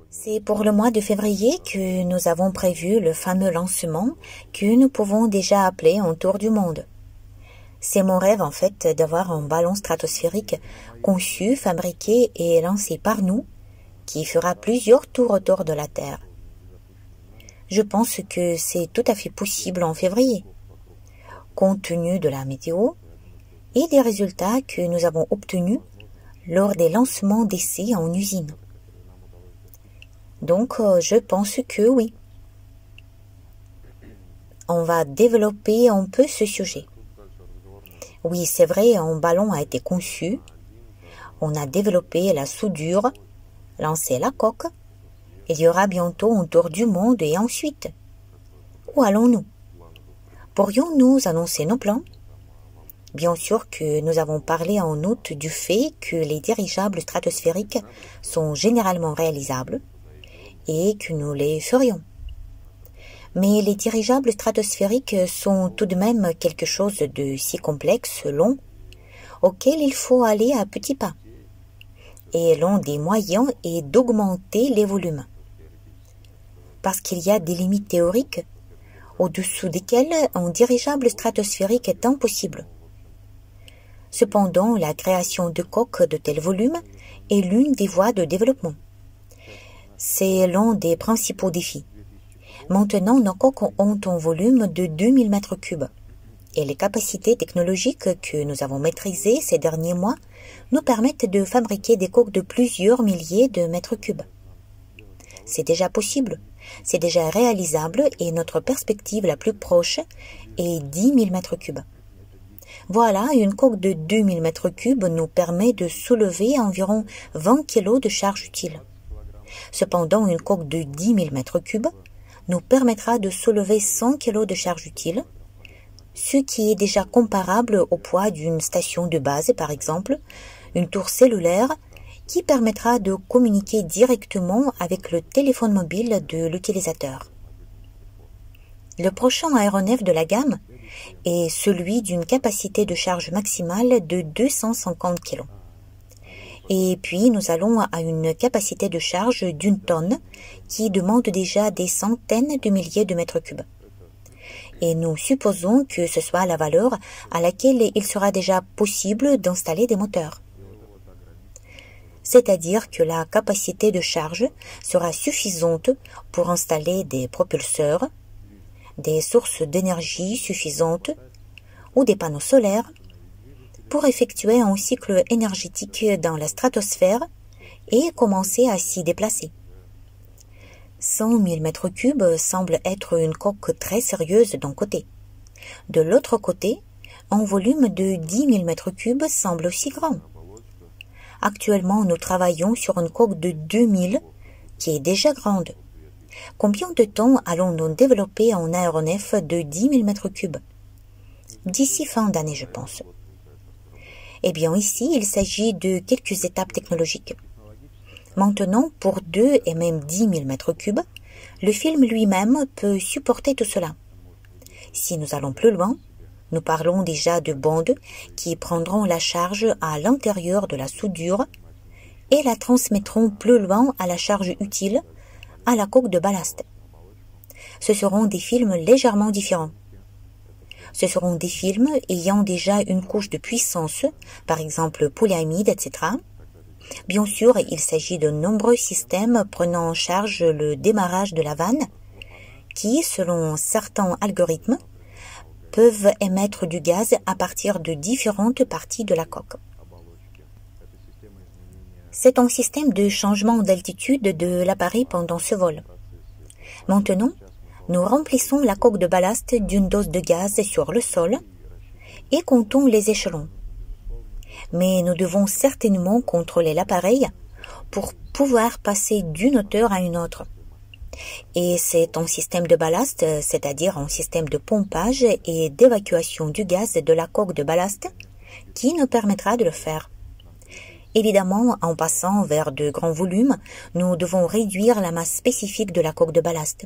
C'est pour le mois de février que nous avons prévu le fameux lancement que nous pouvons déjà appeler un tour du monde. C'est mon rêve en fait d'avoir un ballon stratosphérique conçu, fabriqué et lancé par nous qui fera plusieurs tours autour de la Terre. Je pense que c'est tout à fait possible en février, compte tenu de la météo et des résultats que nous avons obtenus lors des lancements d'essais en usine. Donc, je pense que oui. On va développer un peu ce sujet. Oui, c'est vrai, un ballon a été conçu. On a développé la soudure, lancé la coque. Il y aura bientôt un tour du monde et ensuite. Où allons-nous? Pourrions-nous annoncer nos plans? Bien sûr que nous avons parlé en août du fait que les dirigeables stratosphériques sont généralement réalisables et que nous les ferions. Mais les dirigeables stratosphériques sont tout de même quelque chose de si complexe, long, auquel il faut aller à petits pas. Et l'un des moyens est d'augmenter les volumes. Parce qu'il y a des limites théoriques au-dessous desquelles un dirigeable stratosphérique est impossible. Cependant, la création de coques de tel volume est l'une des voies de développement. C'est l'un des principaux défis. Maintenant, nos coques ont un volume de 2000 m3 et les capacités technologiques que nous avons maîtrisées ces derniers mois nous permettent de fabriquer des coques de plusieurs milliers de mètres cubes. C'est déjà possible, c'est déjà réalisable et notre perspective la plus proche est 10 000 m3. Voilà, une coque de 2000 m3 nous permet de soulever environ 20 kg de charge utile. Cependant, une coque de 10 000 m3 nous permettra de soulever 100 kg de charge utile, ce qui est déjà comparable au poids d'une station de base, par exemple, une tour cellulaire qui permettra de communiquer directement avec le téléphone mobile de l'utilisateur. Le prochain aéronef de la gamme est celui d'une capacité de charge maximale de 250 kg. Et puis, nous allons à une capacité de charge d'1 tonne qui demande déjà des centaines de milliers de mètres cubes. Et nous supposons que ce soit la valeur à laquelle il sera déjà possible d'installer des moteurs. C'est-à-dire que la capacité de charge sera suffisante pour installer des propulseurs, des sources d'énergie suffisantes ou des panneaux solaires pour effectuer un cycle énergétique dans la stratosphère et commencer à s'y déplacer. 100 000 m3 semble être une coque très sérieuse d'un côté. De l'autre côté, un volume de 10 000 m3 semble aussi grand. Actuellement, nous travaillons sur une coque de 2000 qui est déjà grande. Combien de temps allons-nous développer un aéronef de 10 000 m3? D'ici fin d'année, je pense. Eh bien, ici, il s'agit de quelques étapes technologiques. Maintenant, pour 2 et même 10 000 m3, le film lui-même peut supporter tout cela. Si nous allons plus loin, nous parlons déjà de bandes qui prendront la charge à l'intérieur de la soudure et la transmettront plus loin à la charge utile, à la coque de ballast. Ce seront des films légèrement différents. Ce seront des films ayant déjà une couche de puissance, par exemple polyamide, etc. Bien sûr, il s'agit de nombreux systèmes prenant en charge le démarrage de la vanne, qui, selon certains algorithmes, peuvent émettre du gaz à partir de différentes parties de la coque. C'est un système de changement d'altitude de l'appareil pendant ce vol. Maintenant, nous remplissons la coque de ballast d'une dose de gaz sur le sol et comptons les échelons. Mais nous devons certainement contrôler l'appareil pour pouvoir passer d'une hauteur à une autre. Et c'est un système de ballast, c'est-à-dire un système de pompage et d'évacuation du gaz de la coque de ballast, qui nous permettra de le faire. Évidemment, en passant vers de grands volumes, nous devons réduire la masse spécifique de la coque de ballast,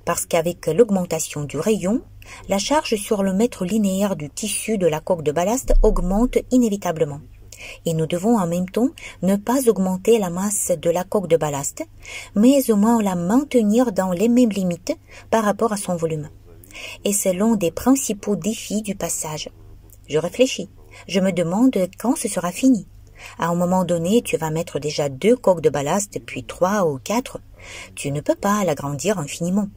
parce qu'avec l'augmentation du rayon, la charge sur le mètre linéaire du tissu de la coque de ballast augmente inévitablement. Et nous devons en même temps ne pas augmenter la masse de la coque de ballast, mais au moins la maintenir dans les mêmes limites par rapport à son volume. Et c'est l'un des principaux défis du passage. Je réfléchis. Je me demande quand ce sera fini. À un moment donné, tu vas mettre déjà 2 coques de ballast, puis 3 ou 4. Tu ne peux pas l'agrandir infiniment.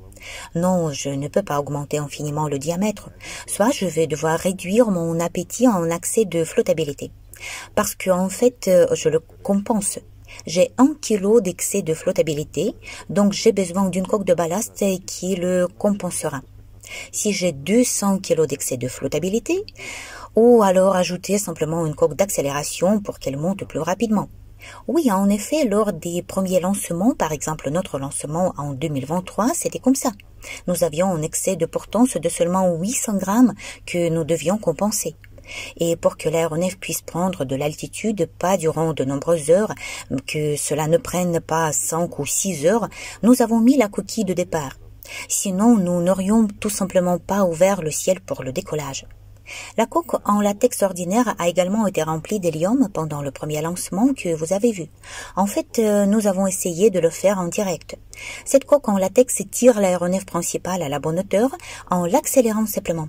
Non, je ne peux pas augmenter infiniment le diamètre. Soit je vais devoir réduire mon appétit en accès de flottabilité. Parce qu'en fait, je le compense. J'ai 1 kg d'excès de flottabilité, donc j'ai besoin d'une coque de ballast qui le compensera. Si j'ai 200 kg d'excès de flottabilité, ou alors ajouter simplement une coque d'accélération pour qu'elle monte plus rapidement. Oui, en effet, lors des premiers lancements, par exemple notre lancement en 2023, c'était comme ça. Nous avions un excès de portance de seulement 800 grammes que nous devions compenser. Et pour que l'aéronef puisse prendre de l'altitude, pas durant de nombreuses heures, que cela ne prenne pas 5 ou 6 heures, nous avons mis la coquille de départ. Sinon, nous n'aurions tout simplement pas ouvert le ciel pour le décollage. La coque en latex ordinaire a également été remplie d'hélium pendant le premier lancement que vous avez vu. En fait, nous avons essayé de le faire en direct. Cette coque en latex tire l'aéronef principal à la bonne hauteur en l'accélérant simplement.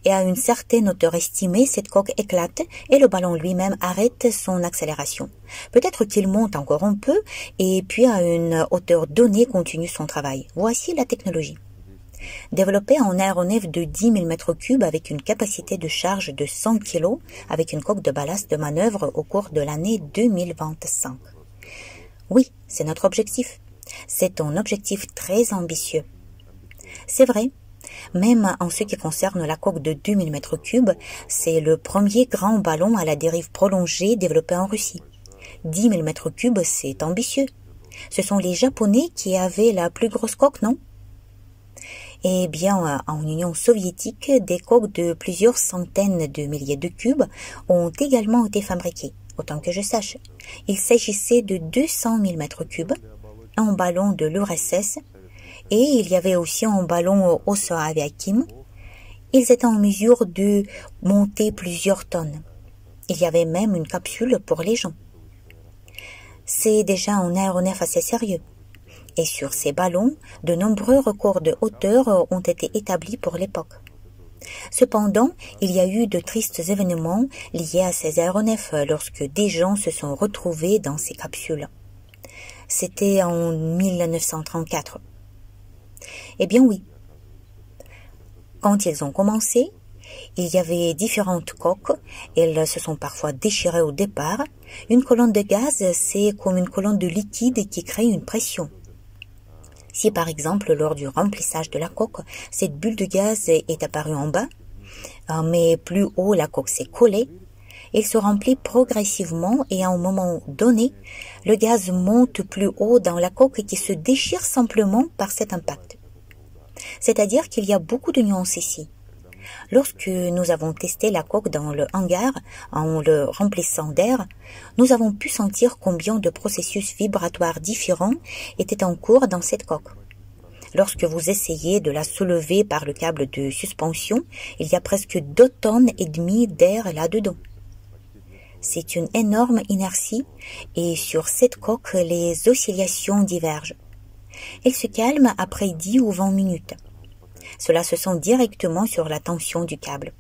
Et à une certaine hauteur estimée, cette coque éclate et le ballon lui-même arrête son accélération. Peut-être qu'il monte encore un peu et puis à une hauteur donnée continue son travail. Voici la technologie. Développé en aéronef de 10 000 m3 avec une capacité de charge de 100 kg avec une coque de ballast de manœuvre au cours de l'année 2025. Oui, c'est notre objectif. C'est un objectif très ambitieux. C'est vrai, même en ce qui concerne la coque de 2000 m3, c'est le premier grand ballon à la dérive prolongée développé en Russie. 10 000 m3, c'est ambitieux. Ce sont les Japonais qui avaient la plus grosse coque, non ? Eh bien, en Union soviétique, des coques de plusieurs centaines de milliers de cubes ont également été fabriquées, autant que je sache. Il s'agissait de 200 000 m3, un ballon de l'URSS, et il y avait aussi un ballon Oso-Aviakim. Ils étaient en mesure de monter plusieurs tonnes. Il y avait même une capsule pour les gens. C'est déjà un aéronef assez sérieux. Et sur ces ballons, de nombreux records de hauteur ont été établis pour l'époque. Cependant, il y a eu de tristes événements liés à ces aéronefs lorsque des gens se sont retrouvés dans ces capsules. C'était en 1934. Eh bien oui. Quand ils ont commencé, il y avait différentes coques. Elles se sont parfois déchirées au départ. Une colonne de gaz, c'est comme une colonne de liquide qui crée une pression. Si par exemple, lors du remplissage de la coque, cette bulle de gaz est apparue en bas, mais plus haut la coque s'est collée, il se remplit progressivement et à un moment donné, le gaz monte plus haut dans la coque qui se déchire simplement par cet impact. C'est-à-dire qu'il y a beaucoup de nuances ici. Lorsque nous avons testé la coque dans le hangar en le remplissant d'air, nous avons pu sentir combien de processus vibratoires différents étaient en cours dans cette coque. Lorsque vous essayez de la soulever par le câble de suspension, il y a presque 2,5 tonnes d'air là-dedans. C'est une énorme inertie et sur cette coque, les oscillations divergent. Elles se calment après 10 ou 20 minutes. Cela se sent directement sur la tension du câble.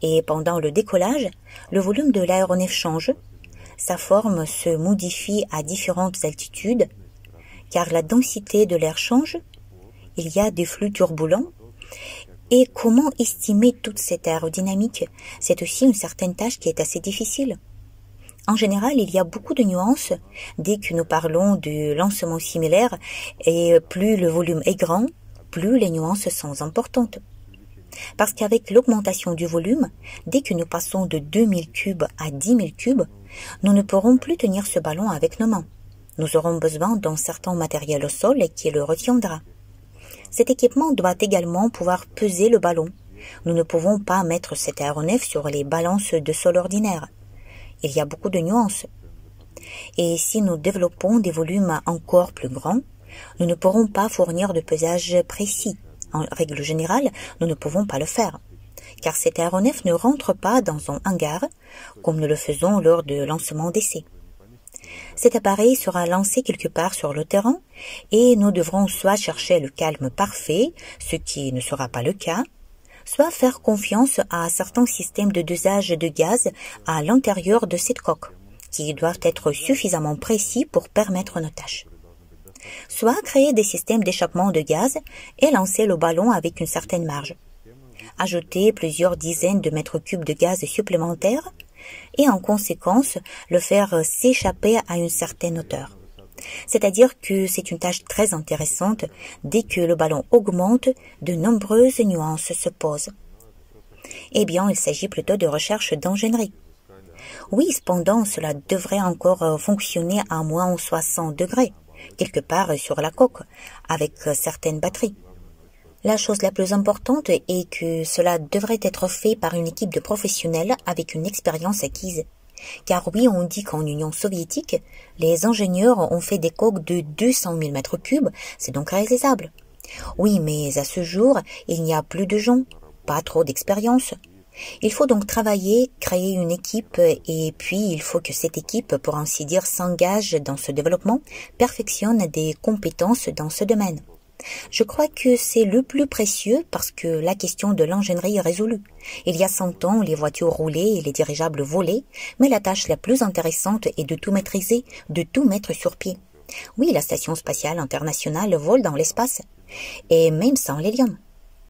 Et pendant le décollage, le volume de l'aéronef change, sa forme se modifie à différentes altitudes, car la densité de l'air change, il y a des flux turbulents. Et comment estimer toute cette aérodynamique? C'est aussi une certaine tâche qui est assez difficile. En général, il y a beaucoup de nuances dès que nous parlons de lancement similaire, et plus le volume est grand, plus les nuances sont importantes. Parce qu'avec l'augmentation du volume, dès que nous passons de 2000 cubes à 10 000 cubes, nous ne pourrons plus tenir ce ballon avec nos mains. Nous aurons besoin d'un certain matériel au sol qui le retiendra. Cet équipement doit également pouvoir peser le ballon. Nous ne pouvons pas mettre cet aéronef sur les balances de sol ordinaires. Il y a beaucoup de nuances. Et si nous développons des volumes encore plus grands, nous ne pourrons pas fournir de pesage précis. En règle générale, nous ne pouvons pas le faire, car cet aéronef ne rentre pas dans un hangar, comme nous le faisons lors de lancement d'essai. Cet appareil sera lancé quelque part sur le terrain et nous devrons soit chercher le calme parfait, ce qui ne sera pas le cas, soit faire confiance à certains systèmes de dosage de gaz à l'intérieur de cette coque, qui doivent être suffisamment précis pour permettre nos tâches. Soit créer des systèmes d'échappement de gaz et lancer le ballon avec une certaine marge. Ajouter plusieurs dizaines de mètres cubes de gaz supplémentaires et en conséquence le faire s'échapper à une certaine hauteur. C'est-à-dire que c'est une tâche très intéressante. Dès que le ballon augmente, de nombreuses nuances se posent. Eh bien, il s'agit plutôt de recherche d'ingénierie. Oui, cependant, cela devrait encore fonctionner à moins 60 degrés, quelque part sur la coque, avec certaines batteries. La chose la plus importante est que cela devrait être fait par une équipe de professionnels avec une expérience acquise. Car oui, on dit qu'en Union soviétique, les ingénieurs ont fait des coques de 200 000 mètres cubes, c'est donc réalisable. Oui, mais à ce jour, il n'y a plus de gens, pas trop d'expérience. Il faut donc travailler, créer une équipe, et puis il faut que cette équipe, pour ainsi dire, s'engage dans ce développement, perfectionne des compétences dans ce domaine. Je crois que c'est le plus précieux parce que la question de l'ingénierie est résolue. Il y a 100 ans, les voitures roulaient et les dirigeables volaient, mais la tâche la plus intéressante est de tout maîtriser, de tout mettre sur pied. Oui, la Station spatiale internationale vole dans l'espace, et même sans l'hélium.